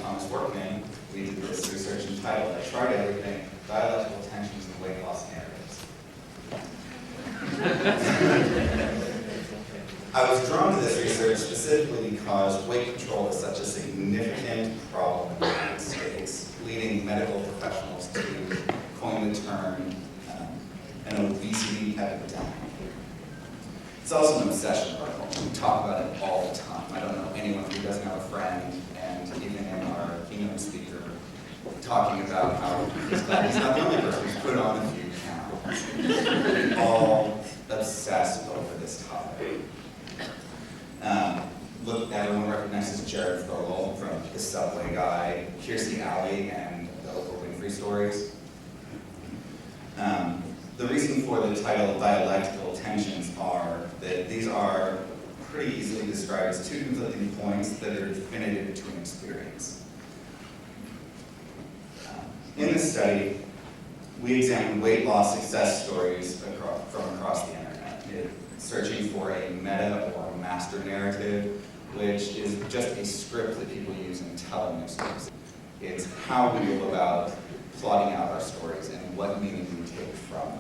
Thomas Workman, we did this research entitled, I Tried Everything, Dialectical Tensions and Weight Loss Narratives. I was drawn to this research specifically because weight control is such a significant problem in the United States, leading medical professionals to coin the term an obesity epidemic. It's also an obsession of our culture. We talk about it all the time. I don't know anyone who doesn't have a friend, and even in our keynote speaker, talking about how he's glad he's not the only person who's put on a few pounds. We all obsess over this topic. Look, everyone recognizes Jared Fogle from The Subway Guy, Kirstie Alley, and the Oprah Winfrey stories. The reason for the title dialectical tensions are that these are pretty easily described as two conflicting points that are definitive to an experience. In this study, we examined weight loss success stories from across the internet, searching for a meta or master narrative, which is just a script that people use in telling their stories. It's how we go about plotting out our stories and what meaning we take from them.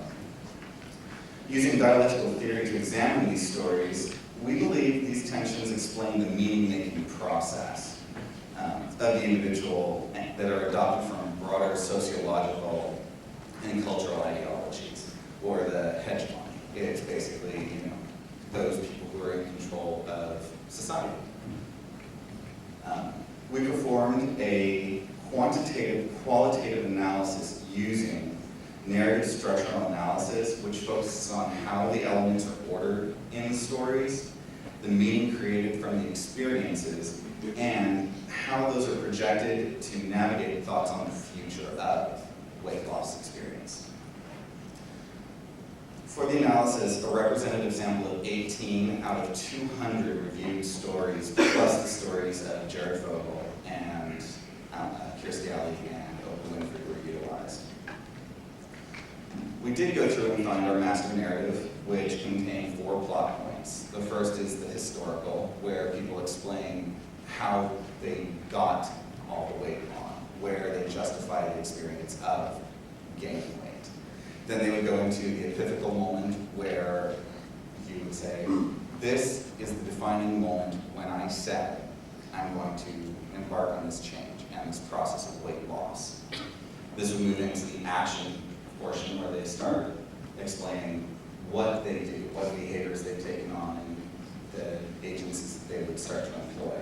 Using dialectical theory to examine these stories, we believe these tensions explain the meaning-making process of the individual that are adopted from broader sociological and cultural ideologies, or the hegemony. It's basically, those people who are in control of society. We performed a qualitative analysis using narrative structural analysis, which focuses on how the elements are ordered in the stories, the meaning created from the experiences, and how those are projected to navigate thoughts on the future of weight loss experience. For the analysis, a representative sample of 18 out of 200 reviewed stories, plus the stories of Jared Fogle and Kirstie Alley and Oprah Winfrey were utilized. We did go through and find our master narrative, which contained 4 plot points. The first is the historical, where people explain how they got all the weight on, where they justify the experience of gaining weight. Then they would go into the epiphanical moment, where you would say, this is the defining moment when I said I'm going to embark on this change and this process of weight loss. This would move into the action portion, where they start explaining what they do, what behaviors they've taken on, and the agencies that they would start to employ.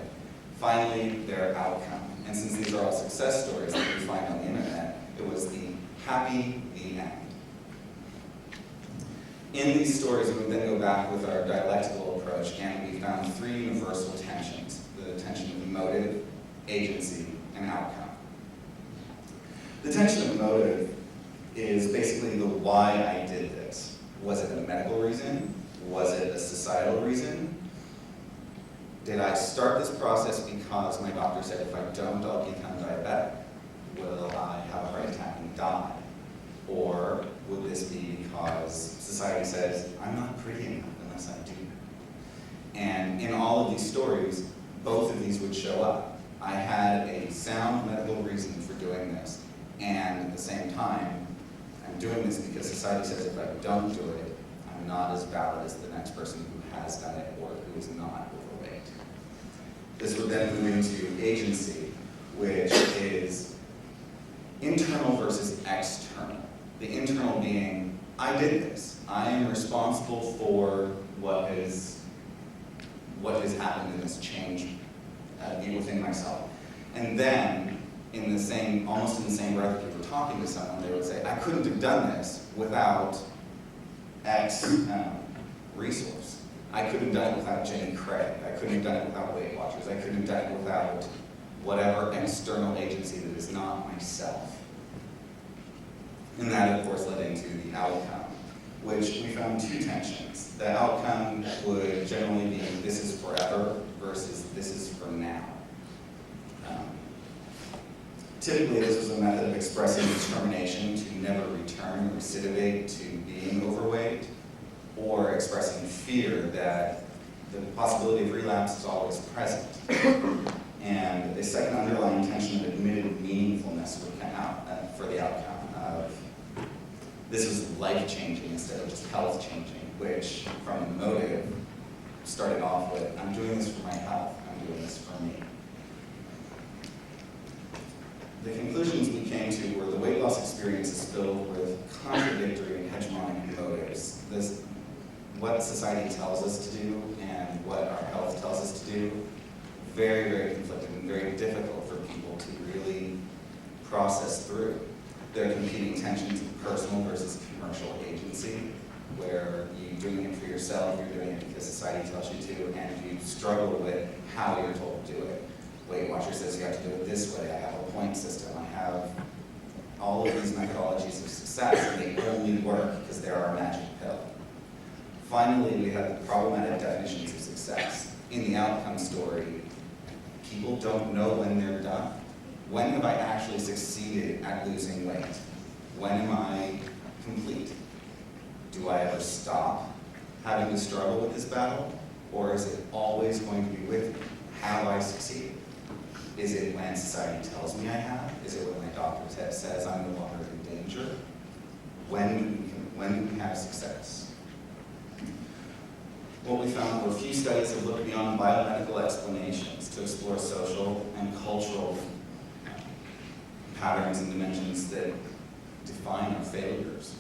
Finally, their outcome. And since these are all success stories that we find on the internet, it was the happy, the end. In these stories, we would then go back with our dialectical approach, and we found 3 universal tensions: the tension of motive, agency, and outcome. The tension of motive is basically the why I did this. Was it a medical reason? Was it a societal reason? Did I start this process because my doctor said if I don't, I'll become diabetic? Will I have a heart attack and die? Or would this be because society says, I'm not pretty enough unless I do that? And in all of these stories, both of these would show up. I had a sound medical reason for doing this, and at the same time, I'm doing this because society says if I don't do it, I'm not as valid as the next person who has done it or who is not overweight. This would then move into agency, which is internal versus external. The internal being, I did this. I am responsible for what has happened in this change within myself. And then, almost in the same breath, if you were talking to someone, they would say, I couldn't have done this without X resource. I couldn't have done it without Jenny Craig. I couldn't have done it without Weight Watchers. I couldn't have done it without whatever external agency that is not myself. And that, of course, led into the outcome, which we found 2 tensions. The outcome would generally be, this is forever versus this is for now. Typically, this was a method of expressing determination to never return or recidivate to being overweight, or expressing fear that the possibility of relapse is always present. And a second underlying tension of admitted meaningfulness would come out for the outcome of this is life-changing instead of just health-changing, which from the motive started off with, I'm doing this for my health, I'm doing this for me. The conclusions we came to were the weight loss experience is filled with contradictory and hegemonic motives. What society tells us to do and what our health tells us to do, very, very conflicted and very difficult for people to really process through. There are competing tensions of personal versus commercial agency, where you're doing it for yourself, you're doing it because society tells you to, and you struggle with how you're told to do it. Weight Watchers says you have to do it this way, I have a point system, I have all of these methodologies of success, and they only work because they're our magic pill. Finally, we have the problematic definitions of success. In the outcome story, people don't know when they're done. When have I actually succeeded at losing weight? When am I complete? Do I ever stop having to struggle with this battle? Or is it always going to be with me? Have I succeeded? Is it when society tells me I have? Is it when my doctor says I'm no longer in danger? When do we have success? What we found were a few studies that looked beyond biomedical explanations to explore social and cultural patterns and dimensions that define our failures.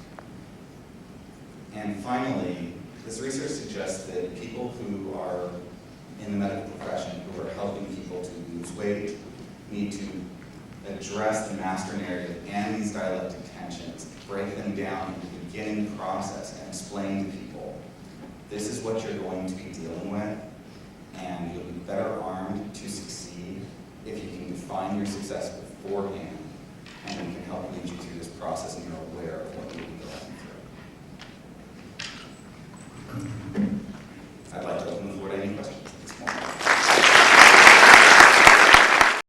And finally, this research suggests that people who are in the medical profession, who are helping people to lose weight, need to address the master narrative and these dialectic tensions, break them down in the beginning process, and explain to people, this is what you're going to be dealing with, and you'll be better armed to succeed if you can define your success beforehand, and we can help lead you through this process and you're aware of what you'll be going through.